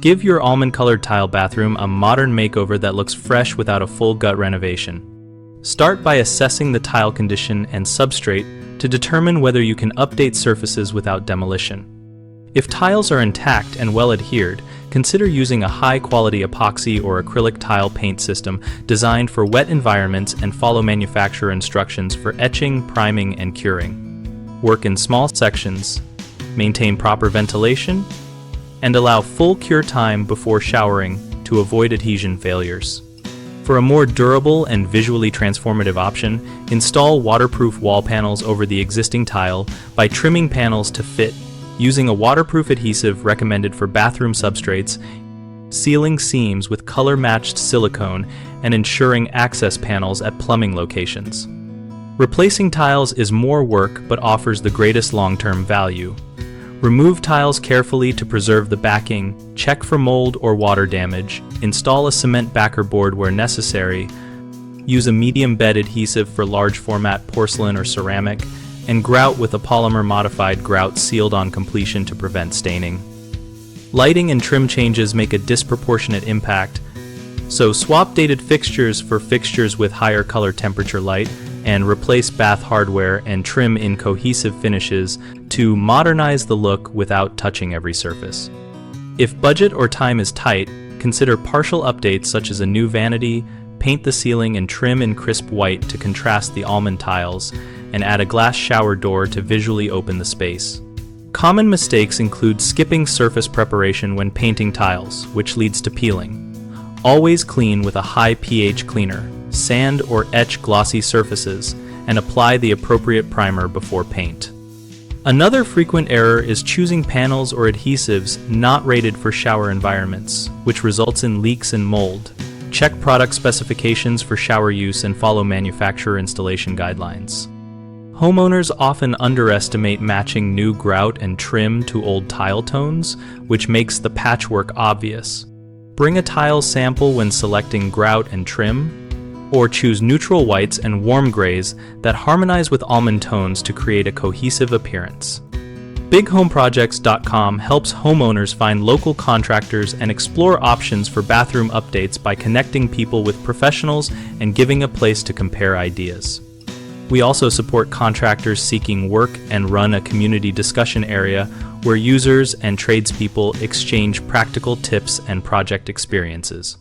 Give your almond-colored tile bathroom a modern makeover that looks fresh without a full gut renovation. Start by assessing the tile condition and substrate to determine whether you can update surfaces without demolition. If tiles are intact and well adhered, consider using a high-quality epoxy or acrylic tile paint system designed for wet environments and follow manufacturer instructions for etching, priming, and curing. Work in small sections, maintain proper ventilation, and allow full cure time before showering to avoid adhesion failures. For a more durable and visually transformative option, install waterproof wall panels over the existing tile by trimming panels to fit, using a waterproof adhesive recommended for bathroom substrates, sealing seams with color-matched silicone, and ensuring access panels at plumbing locations. Replacing tiles is more work but offers the greatest long-term value. Remove tiles carefully to preserve the backing, check for mold or water damage, install a cement backerboard where necessary, use a medium bed adhesive for large format porcelain or ceramic, and grout with a polymer-modified grout sealed on completion to prevent staining. Lighting and trim changes make a disproportionate impact, so swap dated fixtures for fixtures with higher color temperature light, and replace bath hardware and trim in cohesive finishes to modernize the look without touching every surface. If budget or time is tight, consider partial updates such as a new vanity, paint the ceiling and trim in crisp white to contrast the almond tiles, and add a glass shower door to visually open the space. Common mistakes include skipping surface preparation when painting tiles, which leads to peeling. Always clean with a high pH cleaner, sand or etch glossy surfaces, and apply the appropriate primer before paint. Another frequent error is choosing panels or adhesives not rated for shower environments, which results in leaks and mold. Check product specifications for shower use and follow manufacturer installation guidelines. Homeowners often underestimate matching new grout and trim to old tile tones, which makes the patchwork obvious. Bring a tile sample when selecting grout and trim, or choose neutral whites and warm grays that harmonize with almond tones to create a cohesive appearance. BigHomeProjects.com helps homeowners find local contractors and explore options for bathroom updates by connecting people with professionals and giving a place to compare ideas. We also support contractors seeking work and run a community discussion area where users and tradespeople exchange practical tips and project experiences.